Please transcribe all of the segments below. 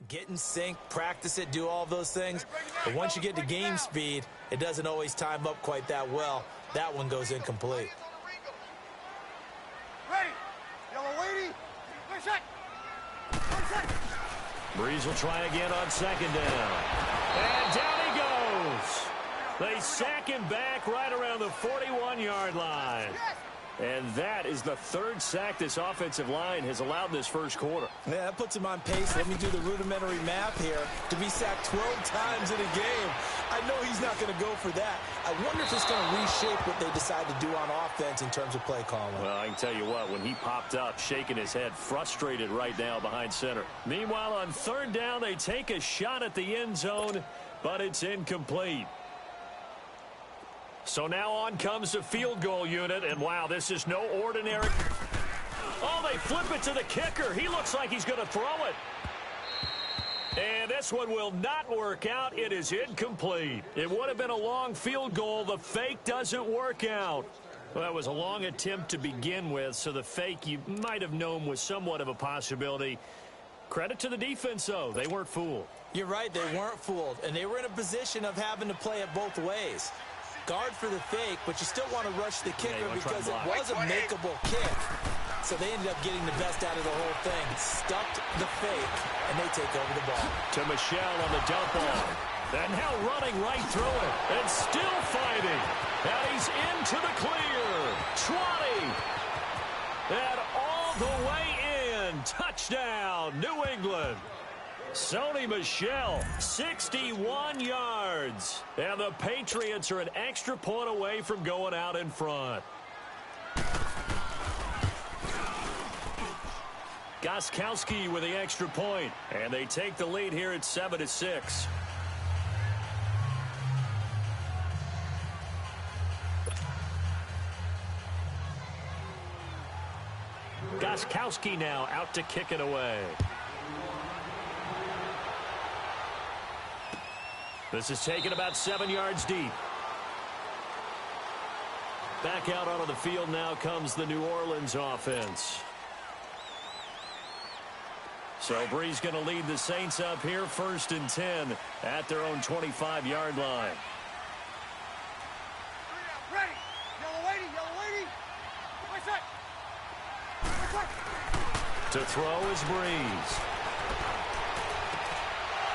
get in sync, practice it, do all those things. But once you get to game speed, it doesn't always time up quite that well. That one goes incomplete. Ready. Yellow lady. Breeze will try again on second down. And down he goes. They sack him back right around the 41-yard line. And that is the third sack this offensive line has allowed this first quarter. Yeah, that puts him on pace. Let me do the rudimentary math here. To be sacked 12 times in a game, I know he's not going to go for that. I wonder if it's going to reshape what they decide to do on offense in terms of play calling. Well, I can tell you what, when he popped up, shaking his head, frustrated right now behind center. Meanwhile, on third down, they take a shot at the end zone, but it's incomplete. So now on comes the field goal unit, and wow, this is no ordinary. Oh, they flip it to the kicker. He looks like he's going to throw it. And this one will not work out. It is incomplete. It would have been a long field goal. The fake doesn't work out. Well, that was a long attempt to begin with, so the fake you might have known was somewhat of a possibility. Credit to the defense, though. They weren't fooled. You're right, they weren't fooled, and they were in a position of having to play it both ways. Guard for the fake, but you still want to rush the kicker because it was a makeable kick. So they ended up getting the best out of the whole thing. Stuffed the fake, and they take over the ball. To Michelle on the dump off. And now running right through it. And still fighting. And he's into the clear. 20. And all the way in. Touchdown, New England. Sony Michel, 61 yards. And the Patriots are an extra point away from going out in front. Gostkowski with the extra point. And they take the lead here at 7-6. Gostkowski now out to kick it away. This is taken about 7 yards deep. Back out onto the field now comes the New Orleans offense. So Breeze going to lead the Saints up here, 1st and 10 at their own 25-yard line. Ready. Yellow lady. My set. To throw is Breeze.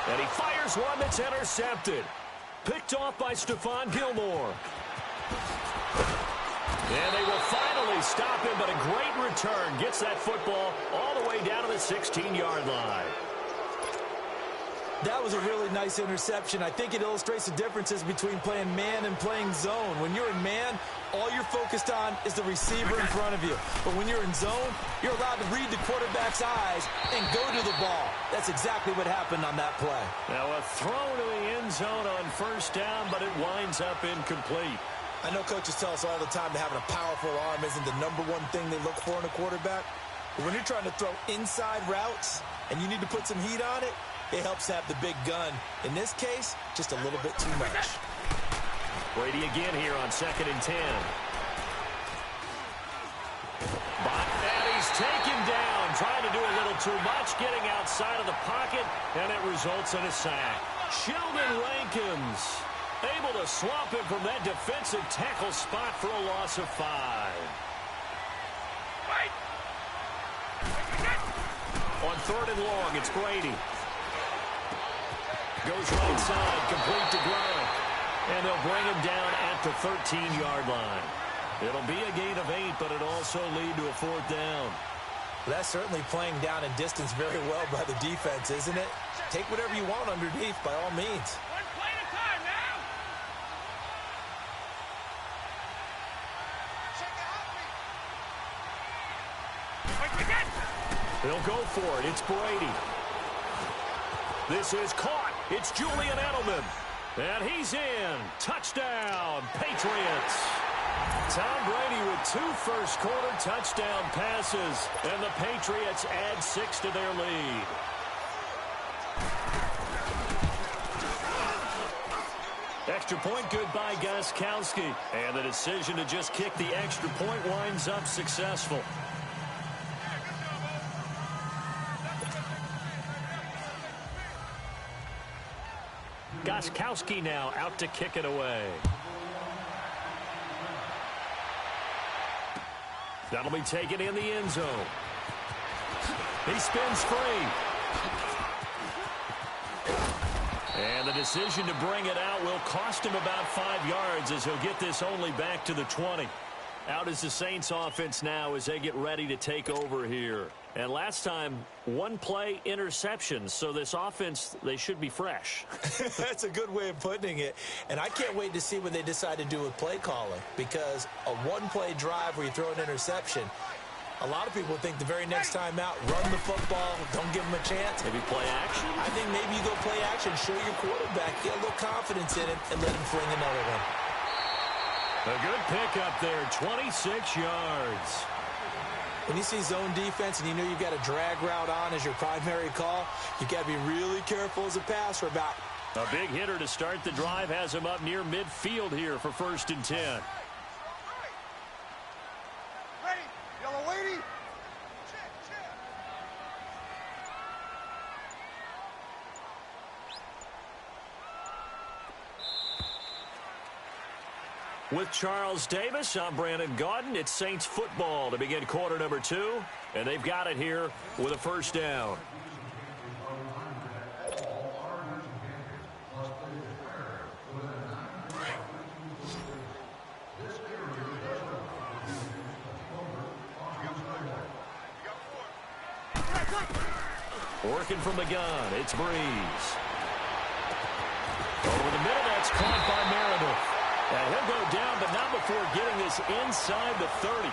And he fires one that's intercepted. Picked off by Stephon Gilmore. And they will finally stop him, but a great return. Gets that football all the way down to the 16-yard line. That was a really nice interception. I think it illustrates the differences between playing man and playing zone. When you're in man, all you're focused on is the receiver in front of you. But when you're in zone, you're allowed to read the quarterback's eyes and go to the ball. That's exactly what happened on that play. Now a throw to the end zone on 1st down, but it winds up incomplete. I know coaches tell us all the time that having a powerful arm isn't the #1 thing they look for in a quarterback. But when you're trying to throw inside routes and you need to put some heat on it, it helps to have the big gun. In this case, just a little bit too much. Brady again here on 2nd and 10. And he's taken down, trying to do a little too much, getting outside of the pocket, and it results in a sack. Sheldon Rankins able to swamp him from that defensive tackle spot for a loss of 5. On 3rd and long, it's Brady. Goes right side, complete to Gronk. And they'll bring him down at the 13-yard line. It'll be a gain of 8, but it'll also lead to a 4th down. That's certainly playing down in distance very well by the defense, isn't it? Take whatever you want underneath by all means. One play at a time now. They'll go for it. It's Brady. This is caught. It's Julian Edelman. And he's in. Touchdown, Patriots. Tom Brady with 2 first-quarter touchdown passes. And the Patriots add 6 to their lead. Extra point good by Gostkowski. And the decision to just kick the extra point winds up successful. Gostkowski now out to kick it away. That'll be taken in the end zone. He spins free. And the decision to bring it out will cost him about 5 yards as he'll get this only back to the 20. Out is the Saints offense now as they get ready to take over here. And last time, one play interceptions. So this offense, they should be fresh. That's a good way of putting it. And I can't wait to see what they decide to do with play calling. Because a one-play drive where you throw an interception, a lot of people think the very next time out, run the football, don't give them a chance. Maybe play action? I think maybe you go play action, show your quarterback, get a little confidence in it, and let him fling another one. A good pickup there, 26 yards. When you see zone defense and you know you've got a drag route on as your primary call, you've got to be really careful as a passer about. A big hitter to start the drive has him up near midfield here for 1st and 10. Ready. Yellow lady. With Charles Davis, I'm Brandon Gaudin. It's Saints football to begin quarter number 2, and they've got it here with a 1st down. Working from the gun, it's Breeze. Over the middle, that's caught by Meredith. And he'll go down, but not before getting this inside the 30.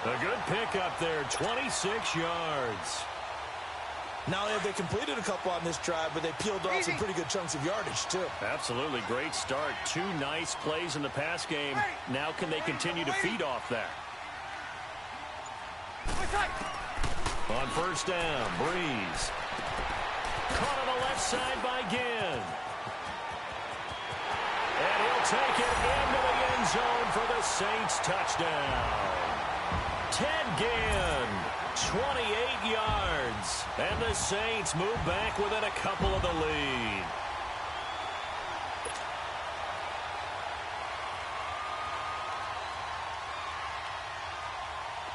A good pickup there, 26 yards. Not only have they completed a couple on this drive, but they peeled off some pretty good chunks of yardage, too. Absolutely, great start. 2 nice plays in the pass game. Now can they continue to feed off that? On 1st down, Breeze. Caught on the left side by Ginn. And he'll take it into the end zone for the Saints touchdown. Ted Ginn, 28 yards. And the Saints move back within a couple of the lead.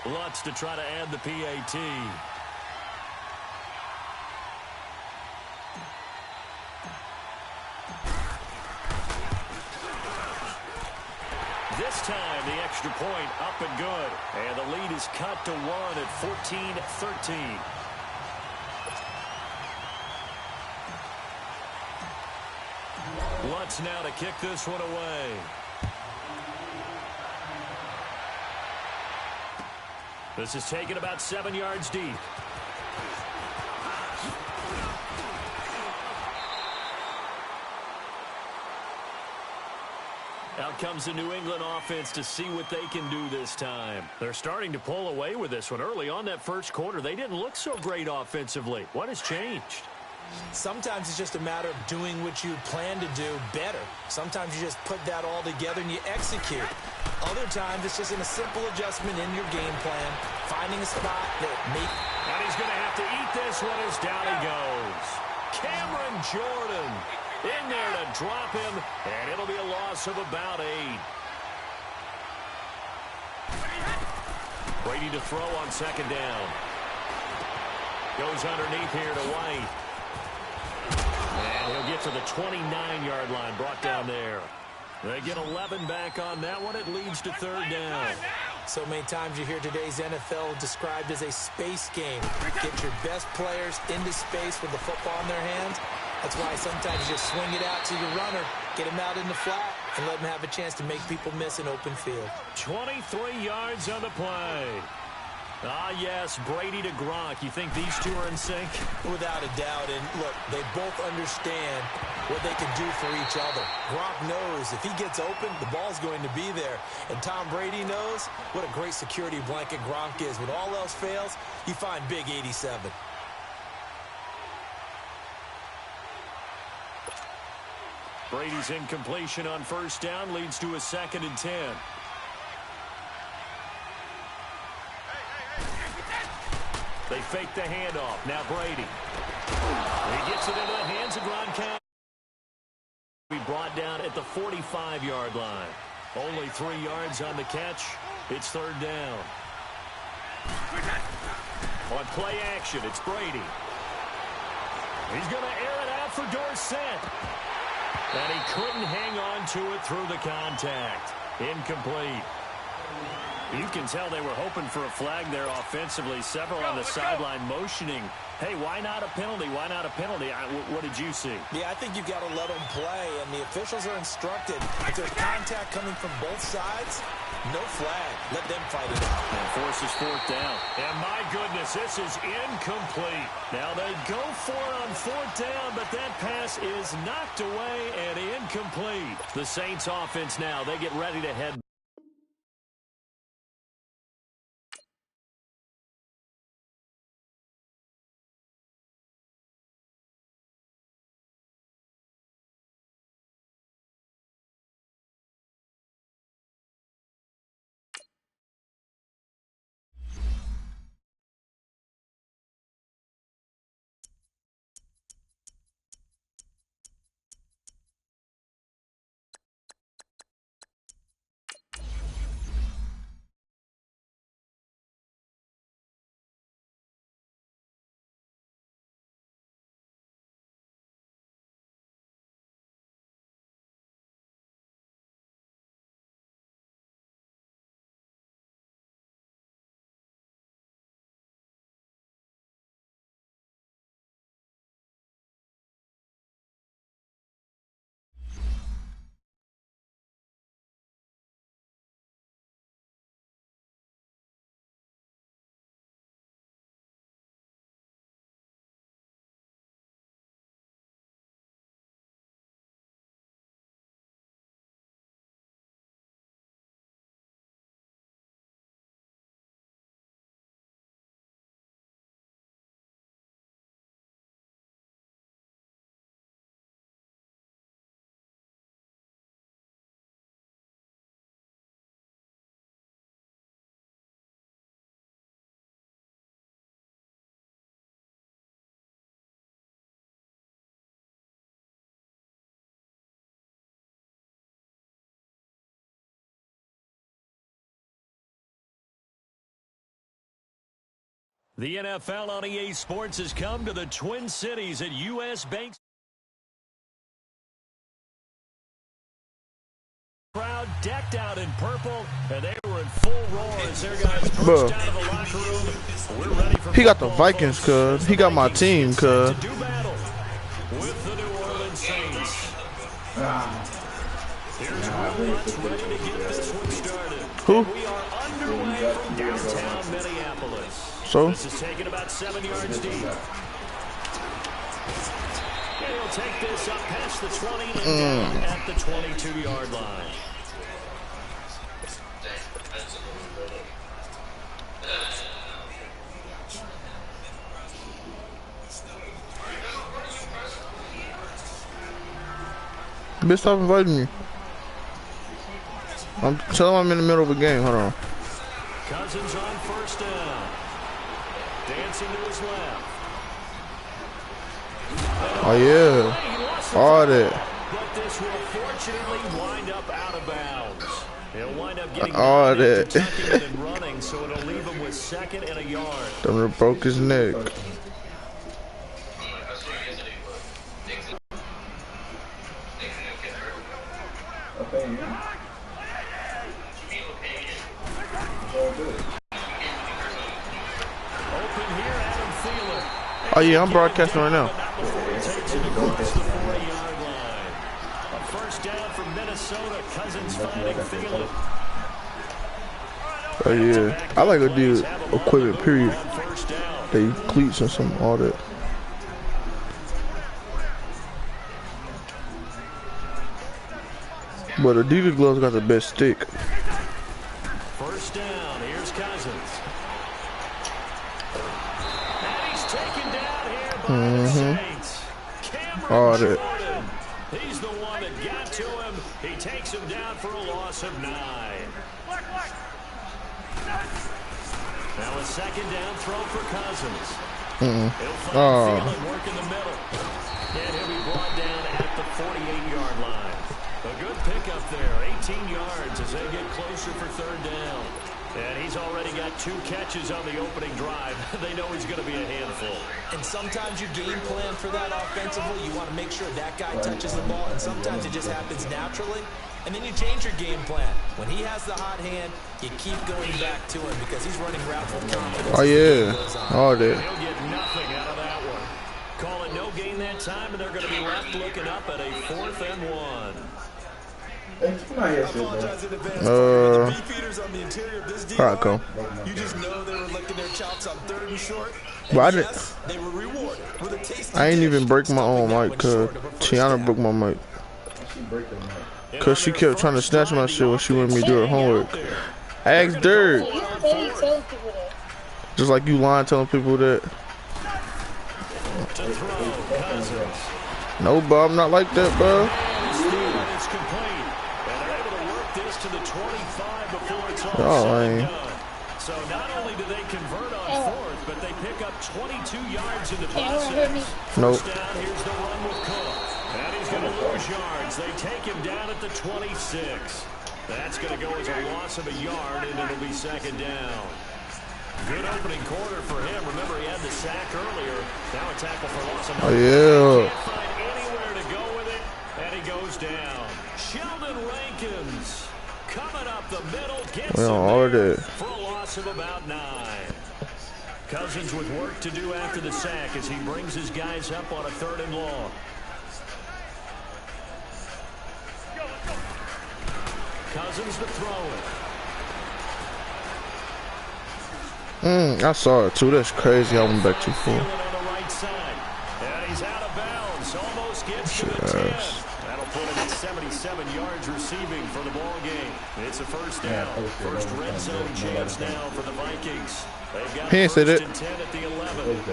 Lutz to try to add the PAT. This time, the extra point up and good. And the lead is cut to 1 at 14-13. Lutz now to kick this one away. This is taken about 7 yards deep. Out comes the New England offense to see what they can do this time. They're starting to pull away with this one. Early on that first quarter, they didn't look so great offensively. What has changed? Sometimes it's just a matter of doing what you plan to do better. Sometimes you just put that all together and you execute. Other times it's just in a simple adjustment in your game plan, finding a spot that may... And he's going to have to eat this one as down he goes. Cameron Jordan in there to drop him, and it'll be a loss of about 8. Brady to throw on 2nd down. Goes underneath here to White. And he'll get to the 29-yard line, brought down there. They get 11 back on that one. It leads to 3rd down. So many times you hear today's NFL described as a space game. Get your best players into space with the football in their hands. That's why sometimes you just swing it out to your runner, get him out in the flat, and let him have a chance to make people miss an open field. 23 yards on the play. Ah, yes, Brady to Gronk. You think these two are in sync? Without a doubt. And, look, they both understand what they can do for each other. Gronk knows if he gets open, the ball's going to be there. And Tom Brady knows what a great security blanket Gronk is. When all else fails, you find Big 87. Brady's incompletion on 1st down leads to a 2nd and 10. They fake the handoff. Now Brady. He gets it into the hands of Gronkowski. brought down at the 45-yard line. Only 3 yards on the catch. It's third down. On play action, it's Brady. He's going to air it out for Dorsett. And he couldn't hang on to it through the contact. Incomplete. You can tell they were hoping for a flag there offensively. Several on the sideline motioning, hey, why not a penalty? Why not a penalty? What did you see? Yeah, I think you've got to let them play, and the officials are instructed. If there's contact coming from both sides, no flag. Let them fight it out. And forces fourth down. And my goodness, this is incomplete. Now they go for it on fourth down, but that pass is knocked away and incomplete. The Saints offense now, they get ready to head. The NFL on EA Sports has come to the Twin Cities at U.S. Bank. Crowd decked out in purple, and they were in full roar as their guys burst out of the locker room. We're ready for he got the Vikings, cuz. He got my team, cuz. to do battle with the New Orleans Saints. Here's Williams ready to get this one started. Who? We are underway from downtown Minneapolis. So? This is taken about 7 yards deep. And he'll take this up past the 20 and down at the 22-yard line. Bitch, stop inviting me. Tell him I'm in the middle of a game. Hold on. Cousins on first down. Dancing to his left. Oh, yeah. All that. But this will fortunately wind up out of bounds. He'll wind up getting all that. and running, so it'll leave him with second and a yard. Done broke his neck. Oh yeah, I'm broadcasting right now. A first down from Minnesota. Cousins finding Thielen. Oh yeah, I like to do equipment period. They cleats and some all that. But Adidas gloves got the best stick. First down. Here's Cousins. And he's taken down here by the Saints. All Cameron that. Jordan. He's the one that got to him. He takes him down for a loss of 9. Now a second down throw for Cousins. He'll find Thielen work in the middle. And he'll be brought down at the 48-yard line. A good pickup there, 18 yards as they get closer for third down. And he's already got 2 catches on the opening drive. They know he's going to be a handful. And sometimes you game plan for that offensively. You want to make sure that guy touches the ball, and sometimes it just happens naturally. And then you change your game plan. When he has the hot hand, you keep going back to him because he's running routes with confidence. Oh, yeah. All that. He'll get nothing out of that one. Call it no gain that time, and they're going to be left looking up at a 4th and 1. Alright, go. You just know they were licking their chops on 3rd and short. But I didn't. They were rewarded with a tasty I ain't even break my own mic, cause Tiana broke my mic. Cause she kept trying to snatch my shit when she wanted me to do her homework. I asked Dirk. Just like you lying telling people that. No, bro, I'm not like that, bro. Oh, I ain't. So not only do they convert on 4th, but they pick up 22 yards in the process. Nope. First down, here's the run with Cook. And he's going to lose yards. They take him down at the 26. That's going to go as a loss of a yard, and it'll be 2nd down. Good opening quarter for him. Remember, he had the sack earlier. Now a tackle for loss of Oh, yeah. Can't find anywhere to go with it, and he goes down. Sheldon Rankins coming up the middle, gets him there for a loss of about 9. Cousins with work to do after the sack as he brings his guys up on a 3rd and long. Cousins to throw it. I saw it too. That's crazy. I went back too far. On the right side. And he's out of bounds. Almost gets to the 10. That'll put him at 77 yards receiving for the ball game. It's a 1st down. First red zone chance now for the Vikings. They've got He ain't said it. 10 at the 11.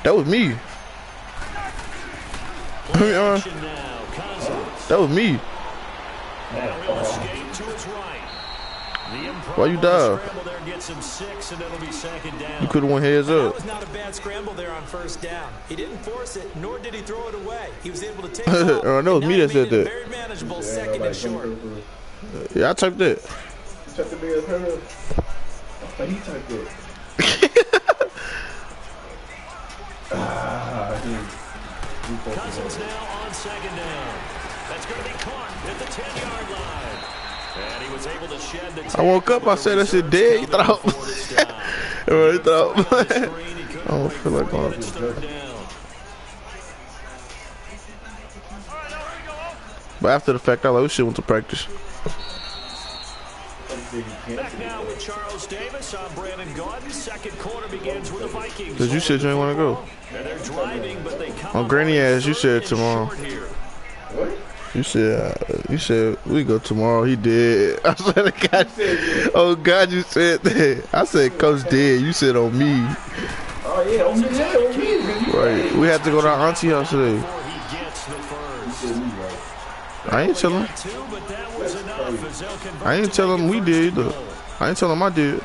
That was me. That was me. Now he'll escape to his right. Why you dive? There gets him 6, and it'll be 2nd down. You could have went heads That up. was not a bad scramble there on 1st down. He didn't force it, nor did he throw it away. He was able to take it off. That was me that said that. Very manageable 2nd and short. Yeah, I typed that. He typed it. Cousins now on 2nd down. That's going to be caught at the 10-yard line. And he was able to shed the I woke up, I said that shit dead. You thought I don't feel like going. But after the fact, I like, shit went to practice. Back now with Charles Davis. I'm Brandon Gaudin. 2nd quarter begins with the Vikings. Cause you said you ain't want to go. And they're driving, but they come On granny ass, you said 3rd and tomorrow. short here. You said we go tomorrow. He did. I said, God, oh God, you said that. I said, Coach did. You said on me. Oh, yeah, on me. Right. We had to go to our auntie house today. Before he gets the first. I ain't tell him. 2, but that was enough as they'll convert I ain't to tell make him it we 1st did and either. goal. I ain't tell him I did.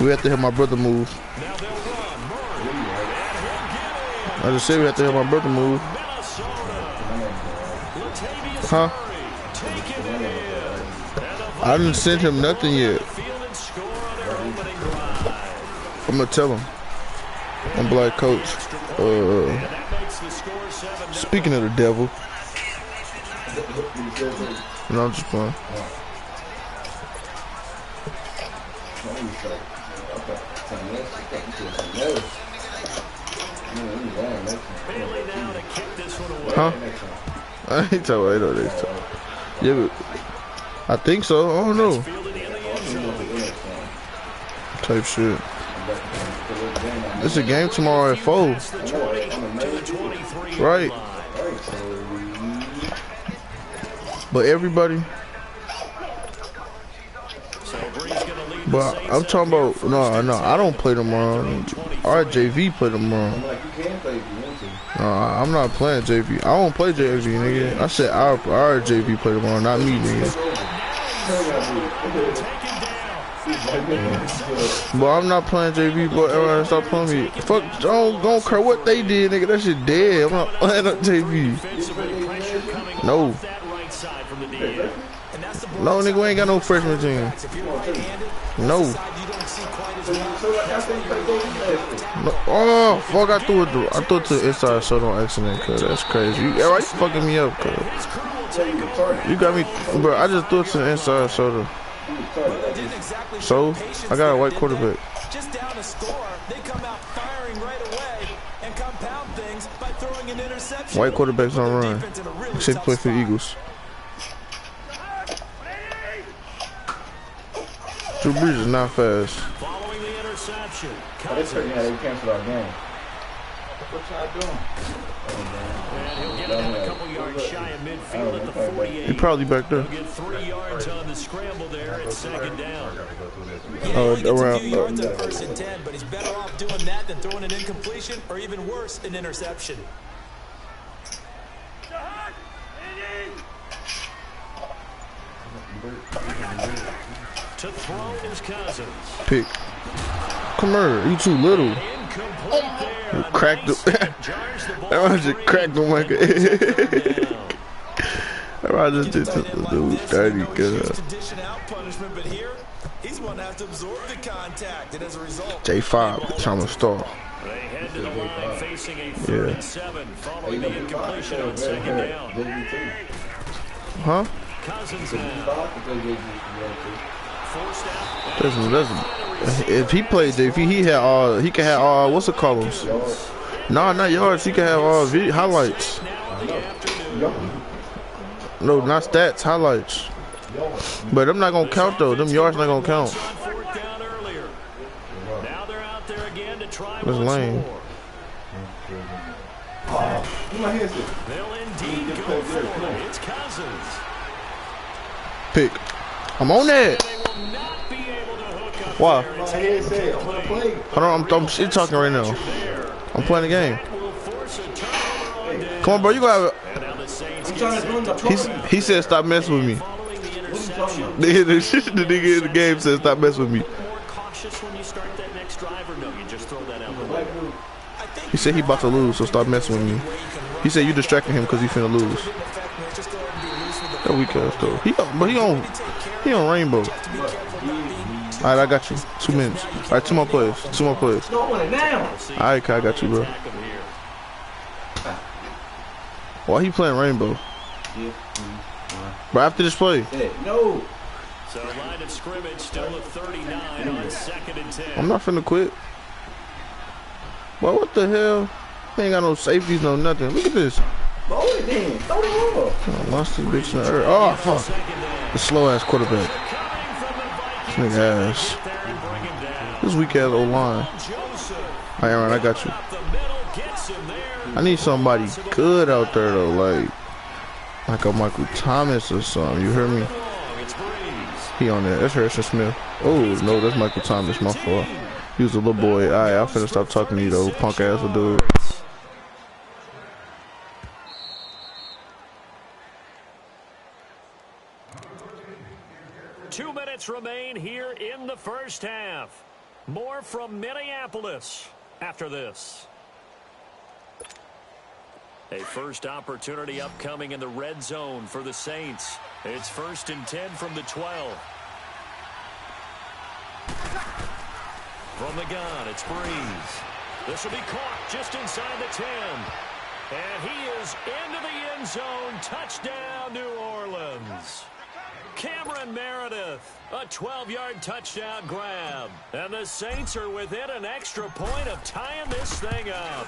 We have to have my brother move. Now they'll run. Murray. And he'll get in. I just said we have to have my brother move. Minnesota. Latavius Huh? Murray taking it in. And the I didn't send him nothing yet. field and score on their opening drive. I'm gonna tell him. I'm like, Coach. And that makes the score 7-0. Speaking of the devil. No, I'm just playing. Bailey now to kick this one away. Huh? I ain't talking about it next time. Yeah, but I think so. I don't know. Fielded in the end zone. Type shit. It's a game tomorrow at 4. Past the 20 to the 23 Right. line. But everybody. So Bree's gonna lead the But Saints I'm talking out about here. no, First no. and I don't 10 play tomorrow. Our JV play tomorrow. Like, you can play if you want to. No, I'm not playing JV. I won't play JV, nigga. I said our JV play tomorrow, not me, nigga. Taken down. But I'm not playing JV, boy. Everyone stop playing me. Fuck, don't care what they did, nigga. That shit dead. I'm not playing up JV. No. No, nigga, we ain't got no freshman team. No. No. Oh, fuck, I threw it to the inside shoulder on accident, cuz. That's crazy. Why you fucking me up, cuz? You got me, bro. I just threw it to the inside shoulder. So, I got a white quarterback. Just down a score, they come out firing right away and compound things by throwing an interception. White quarterbacks don't run. Except play for the Eagles. Drew Brees is not fast. Following the interception. That's hurting how they canceled our game. What y'all doing? And he'll get it a couple yards shy of midfield at the 48. He probably back there. He'll get 3 yards on the scramble there at second down. Yeah, he gets a few yards on 1st and 10, but he's better off doing that than throwing an incompletion or even worse, an interception. To throw is Cousins. Pick. Come here, you too little. You cracked him. That one just cracked him like a that one just did to the dude 30, cuz. J5, Thomas Starr. They head to the line facing a 3rd and 7 following the incompletion on second down. Huh? Cousins now. If he played JV, he can have all, what's it called? No, not yards. He can have all highlights. No, not stats, highlights. But them not gonna count though. Them yards not gonna count. That's lame. They'll indeed go for it. It's Cousins. Pick. I'm on that. Why? Hold on, I'm shit talking right now. I'm playing the game. Come on, bro, you gotta. He said stop messing with me. The nigga in the game said stop messing with me. He said he about to lose, so stop messing with me. He said you distracting him because he finna lose. That weak ass though. He on rainbow. Alright, I got you. 2 minutes. Alright, 2 more plays. 2 more plays. Alright, I got you, bro. Why he playing rainbow? But after this play. No. So line of scrimmage still at 39 on 2nd and 10. I'm not finna quit. Well, what the hell? They ain't got no safeties, no nothing. Look at this. Throw it then. Throw the ball. I lost this bitch in the earth. Oh, fuck. The slow ass quarterback. This nigga ass. This weak ass O-line. Alright, Aaron, I got you. I need somebody good out there though, like a Michael Thomas or something. You hear me? He on there. That's Harrison Smith. Oh no, that's Michael Thomas. My fault. He was a little boy. Alright, I'm finna stop talking to you though, punk ass dude. 2 minutes remain here in the first half. More from Minneapolis after this. A first opportunity upcoming in the red zone for the Saints. It's 1st and 10 from the 12. From the gun, it's Breeze. This will be caught just inside the 10. And he is into the end zone. Touchdown, New Orleans. Cameron Meredith, a 12-yard touchdown grab. And the Saints are within an extra point of tying this thing up.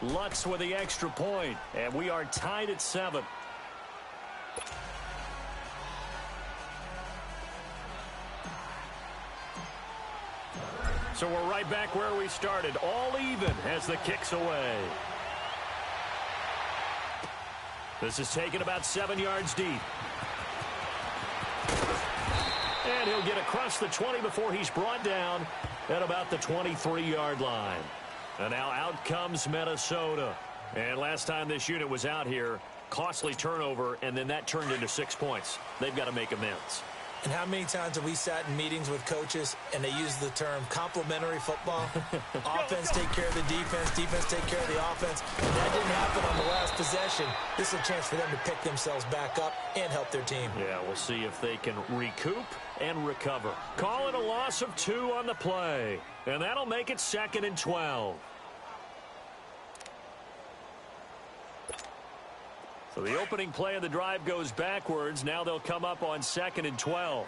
Lutz with the extra point, and we are tied at 7. So we're right back where we started, all even as the kick's away. This is taken about 7 yards deep. And he'll get across the 20 before he's brought down at about the 23-yard line. And now out comes Minnesota. And last time this unit was out here, costly turnover, and then that turned into 6 points. They've got to make amends. And how many times have we sat in meetings with coaches and they use the term complementary football? Offense take care of the defense, defense take care of the offense. And that didn't happen on the last possession. This is a chance for them to pick themselves back up and help their team. Yeah, we'll see if they can recoup and recover. Call it a loss of 2 on the play. And that'll make it 2nd and 12. So the opening play of the drive goes backwards. Now they'll come up on 2nd and 12.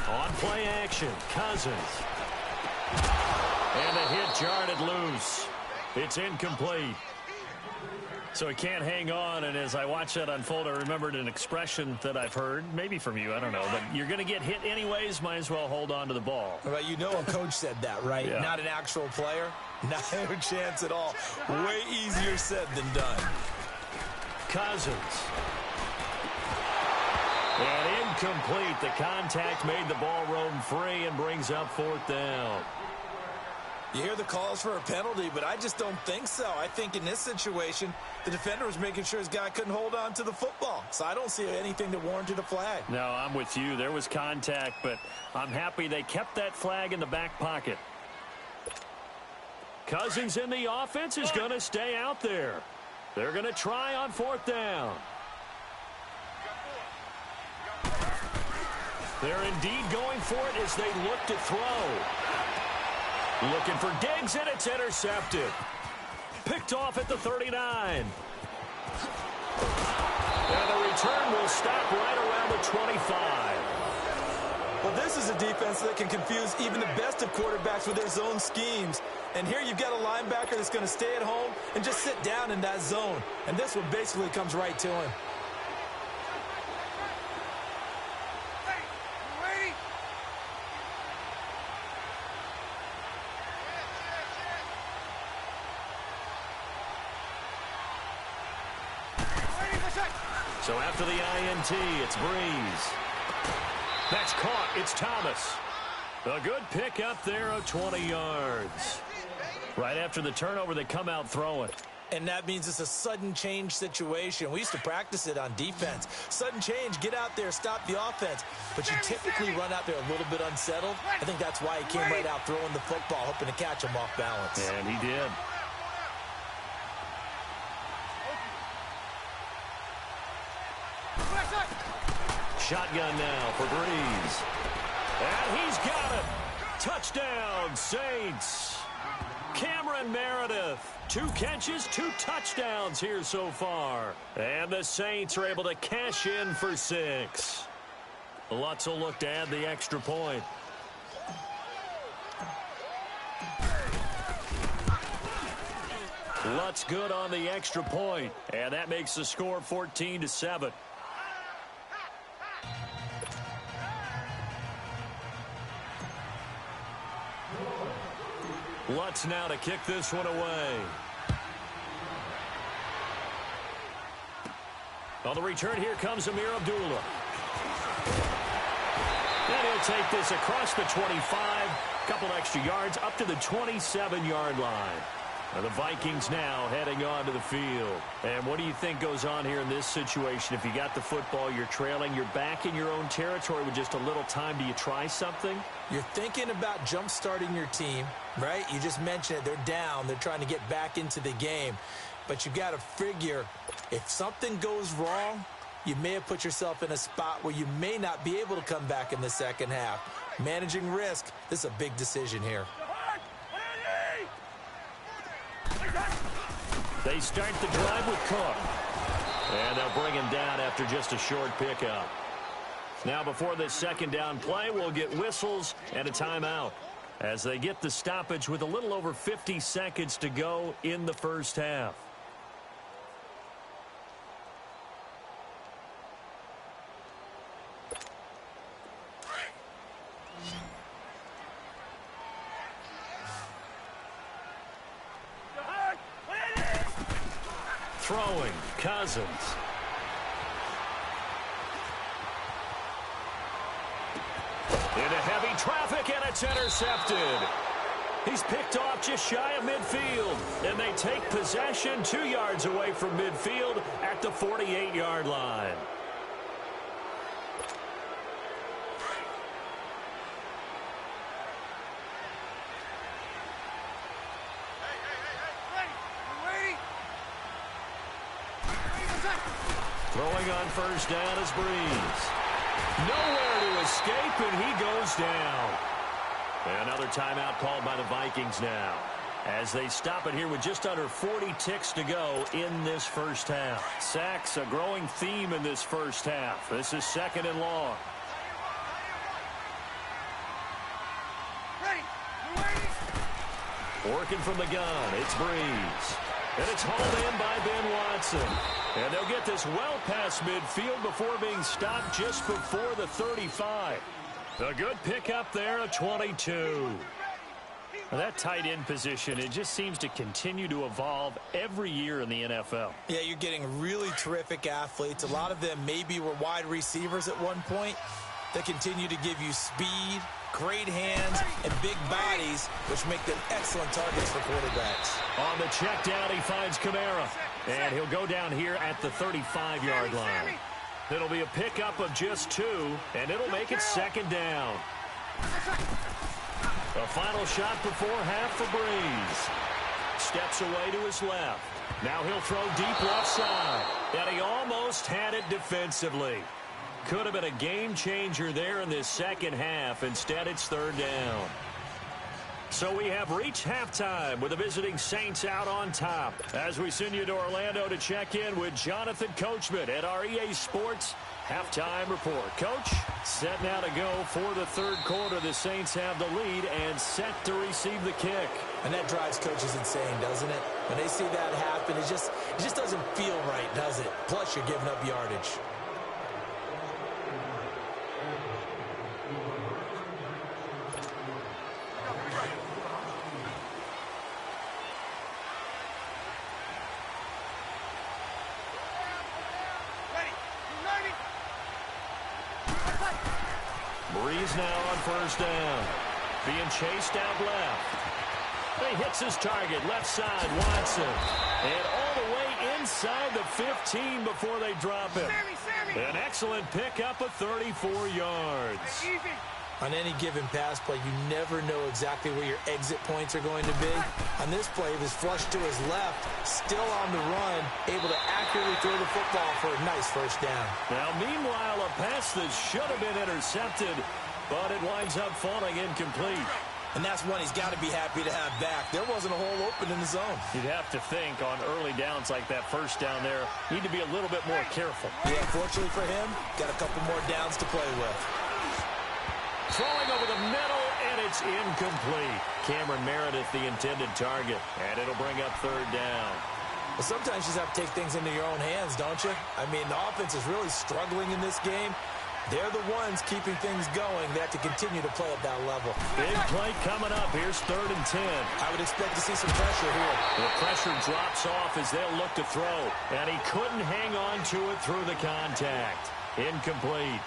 On play action, Cousins. And a hit jarred loose. It's incomplete. So he can't hang on, and as I watch that unfold, I remembered an expression that I've heard, maybe from you, I don't know, but you're going to get hit anyways, might as well hold on to the ball. Well, you know a coach said that, right? Yeah. Not an actual player. Not a chance at all. Way easier said than done. Cousins. And incomplete. The contact made the ball roam free and brings up 4th down. You hear the calls for a penalty, but I just don't think so. I think in this situation, the defender was making sure his guy couldn't hold on to the football. So I don't see anything that warranted a flag. No, I'm with you. There was contact, but I'm happy they kept that flag in the back pocket. Cousins in the offense is going to stay out there. They're going to try on 4th down. They're indeed going for it as they look to throw. Looking for Diggs, and it's intercepted. Picked off at the 39. And the return will stop right around the 25. Well, this is a defense that can confuse even the best of quarterbacks with their zone schemes. And here you've got a linebacker that's going to stay at home and just sit down in that zone. And this one basically comes right to him. So after the INT, it's Breeze. That's caught. It's Thomas. A good pick up there of 20 yards. Right after the turnover, they come out throwing. And that means it's a sudden change situation. We used to practice it on defense. Sudden change, get out there, stop the offense. But you typically run out there a little bit unsettled. I think that's why he came right out throwing the football, hoping to catch him off balance. And he did. Shotgun now for Breeze. And he's got it. Touchdown, Saints. Cameron Meredith. 2 catches, 2 touchdowns here so far. And the Saints are able to cash in for 6. Lutz will look to add the extra point. Lutz good on the extra point. And that makes the score 14-7. Lutz now to kick this one away. On the return, here comes Amir Abdullah. And he'll take this across the 25. Couple extra yards up to the 27-yard line. And the Vikings now heading onto the field. And what do you think goes on here in this situation? If you got the football, you're trailing, you're back in your own territory with just a little time. Do you try something? You're thinking about jump-starting your team, right? You just mentioned it. They're down. They're trying to get back into the game. But you got to figure, if something goes wrong, you may have put yourself in a spot where you may not be able to come back in the second half. Managing risk, this is a big decision here. They start the drive with Cook. And they'll bring him down after just a short pickup. Now before this second down play, we'll get whistles and a timeout as they get the stoppage with a little over 50 seconds to go in the first half. Throwing, Cousins. Into heavy traffic, and it's intercepted. He's picked off just shy of midfield, and they take possession 2 yards away from midfield at the 48-yard line. Throwing on first down is Breeze. Nowhere to escape, and he goes down. Another timeout called by the Vikings now, as they stop it here with just under 40 ticks to go in this first half. Sacks, a growing theme in this first half. This is 2nd and long. Working from the gun, it's Breeze. And it's hauled in by Ben Watson. And they'll get this well past midfield before being stopped just before the 35. A good pickup there at 22. Well, that tight end position, it just seems to continue to evolve every year in the NFL. Yeah, you're getting really terrific athletes. A lot of them maybe were wide receivers at one point. They continue to give you speed, great hands, and big bodies, which make them excellent targets for quarterbacks. On the check down, he finds Kamara. And he'll go down here at the 35-yard line. It'll be a pickup of just 2, and it'll make it 2nd down. A final shot before half for Breeze. Steps away to his left. Now he'll throw deep left side. And he almost had it defensively. Could have been a game changer there in this second half. Instead, it's 3rd down. So we have reached halftime with the visiting Saints out on top. As we send you to Orlando to check in with Jonathan Coachman at our EA Sports Halftime Report. Coach, set now to go for the 3rd quarter. The Saints have the lead and set to receive the kick. And that drives coaches insane, doesn't it? When they see that happen, it just doesn't feel right, does it? Plus, you're giving up yardage. Breeze now on first down. Being chased out left. He hits his target, left side, Watson. And all the way inside the 15 before they drop him. An excellent pickup of 34 yards. On any given pass play, you never know exactly where your exit points are going to be. On this play, he was flushed to his left, still on the run, able to accurately throw the football for a nice first down. Now, meanwhile, a pass that should have been intercepted, but it winds up falling incomplete. And that's one he's got to be happy to have back. There wasn't a hole open in the zone. You'd have to think on early downs like that first down there, need to be a little bit more careful. Yeah, fortunately for him, got a couple more downs to play with. Throwing over the middle, and it's incomplete. Cameron Meredith, the intended target, and it'll bring up 3rd down. Well, sometimes you just have to take things into your own hands, don't you? I mean, the offense is really struggling in this game. They're the ones keeping things going. They have to continue to play at that level. Big play coming up. Here's 3rd and 10. I would expect to see some pressure here. The pressure drops off as they'll look to throw, and he couldn't hang on to it through the contact. Incomplete.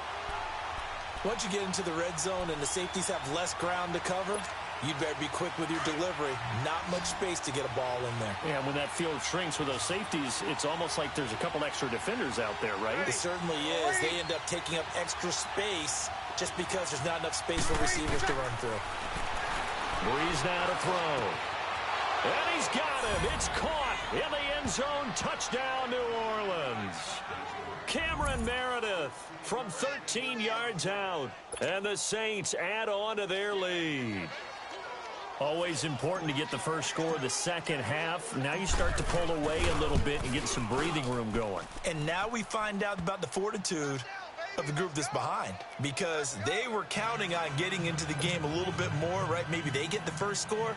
Once you get into the red zone and the safeties have less ground to cover, you'd better be quick with your delivery. Not much space to get a ball in there. Yeah, when that field shrinks with those safeties, it's almost like there's a couple extra defenders out there, right? It certainly is. They end up taking up extra space just because there's not enough space for receivers to run through. Breeze now to throw. And he's got him. It's caught in the end zone. Touchdown, New Orleans. Cameron Meredith from 13 yards out. And the Saints add on to their lead. Always important to get the first score of the second half. Now you start to pull away a little bit and get some breathing room going. And now we find out about the fortitude of the group that's behind, because they were counting on getting into the game a little bit more, right? Maybe they get the first score.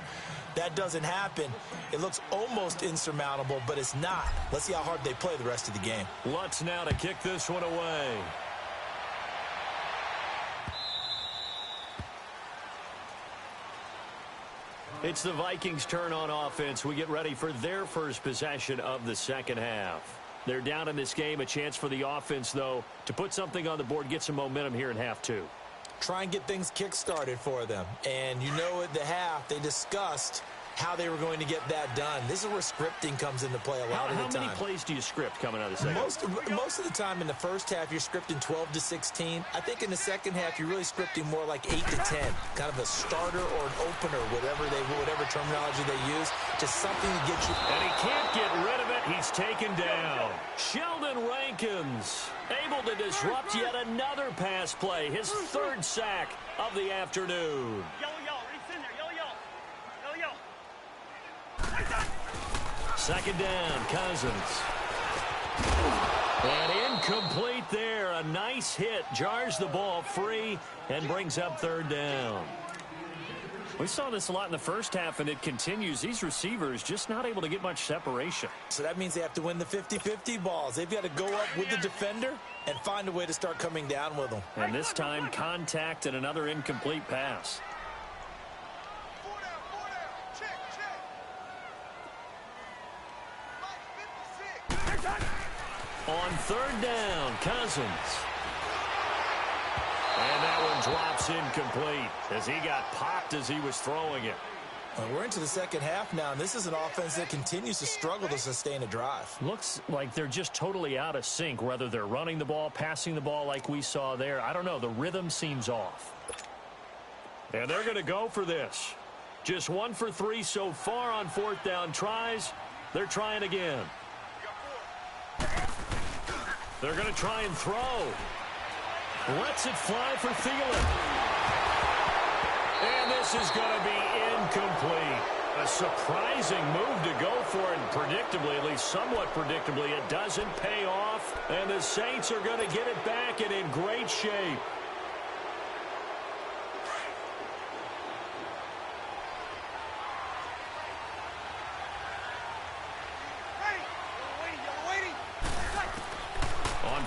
That doesn't happen. It looks almost insurmountable, but it's not. Let's see how hard they play the rest of the game. Lutz now to kick this one away. It's the Vikings' turn on offense. We get ready for their first possession of the second half. They're down in this game. A chance for the offense, though, to put something on the board, get some momentum here in half 2. try and get things kick-started for them. And you know at the half, they discussed how they were going to get that done. This is where scripting comes into play a lot of the time. How many plays do you script coming out of the second? Most of the time in the first half, you're scripting 12 to 16. I think in the second half, you're really scripting more like 8 to 10. Kind of a starter or an opener, whatever terminology they use. Just something to get you. And he can't get rid of it. He's taken down. Sheldon Rankins able to disrupt yet another pass play. His third sack of the afternoon. Second down, Cousins. And incomplete there. A nice hit. Jars the ball free and brings up third down. We saw this a lot in the first half, and it continues. These receivers just not able to get much separation. So that means they have to win the 50-50 balls. They've got to go up with the defender and find a way to start coming down with them. And this time, contact and another incomplete pass. On third down, Cousins. And that one drops incomplete as he got popped as he was throwing it. We're into the second half now, and this is an offense that continues to struggle to sustain a drive. Looks like they're just totally out of sync, whether they're running the ball, passing the ball like we saw there. I don't know. The rhythm seems off. And they're going to go for this. Just 1 for 3 so far on fourth down tries. They're trying again. They're going to try and throw. Lets it fly for Thielen. And this is going to be incomplete. A surprising move to go for it, and predictably, at least somewhat predictably, it doesn't pay off. And the Saints are going to get it back and in great shape.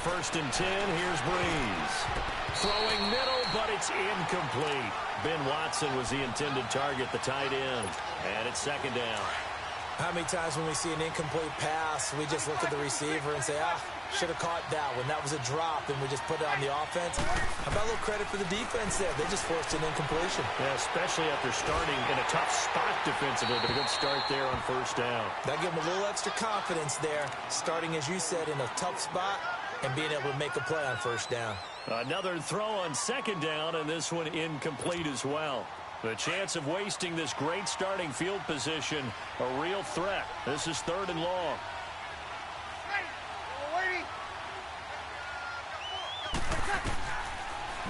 First and 10, here's Breeze. Throwing middle, but it's incomplete. Ben Watson was the intended target, the tight end. And it's second down. How many times when we see an incomplete pass, we just look at the receiver and say, should have caught that one. That was a drop, and we just put it on the offense. How about a little credit for the defense there? They just forced an incompletion. Yeah, especially after starting in a tough spot defensively, but a good start there on first down. That gave them a little extra confidence there, starting, as you said, in a tough spot and being able to make a play on first down. Another throw on second down, and this one incomplete as well. The chance of wasting this great starting field position, a real threat. This is third and long.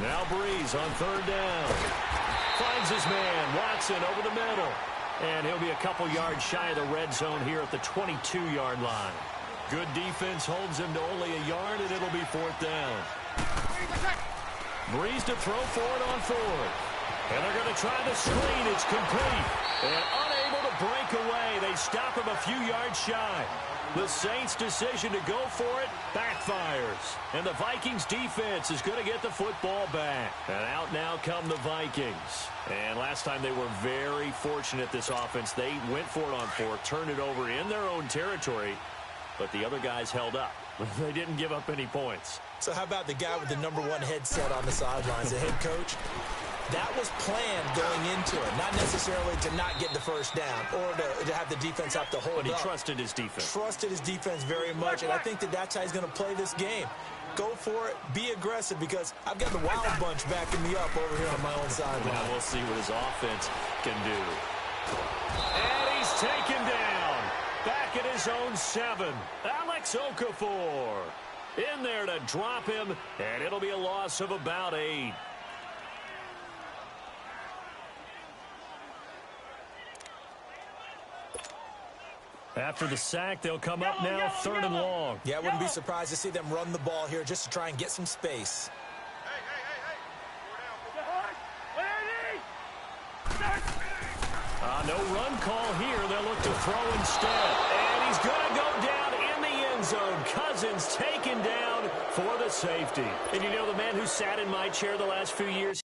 Now Breeze on third down. Finds his man, Watson, over the middle. And he'll be a couple yards shy of the red zone here at the 22-yard line. Good defense holds him to only a yard, and it'll be fourth down. Breeze to throw for it on fourth. And they're going to try the screen. It's complete. And unable to break away. They stop him a few yards shy. The Saints' decision to go for it backfires. And the Vikings defense is going to get the football back. And out now come the Vikings. And last time they were very fortunate, this offense. They went for it on fourth, turned it over in their own territory. But the other guys held up. They didn't give up any points. So how about the guy with the #1 headset on the sidelines, the head coach? That was planned going into it, not necessarily to not get the first down or to have the defense have to hold up. But he trusted his defense. Trusted his defense very much, and I think that's how he's going to play this game. Go for it, be aggressive, because I've got the Wild Bunch backing me up over here on my own sideline. Now we'll see what his offense can do. And he's taken down. Back at his own 7. Alex Okafor in there to drop him, and it'll be a loss of about 8. After the sack, they'll come up now third and long. Yeah, I wouldn't be surprised to see them run the ball here just to try and get some space. No run call here. They'll look to throw instead. And he's going to go down in the end zone. Cousins taken down for the safety. And you know, the man who sat in my chair the last few years,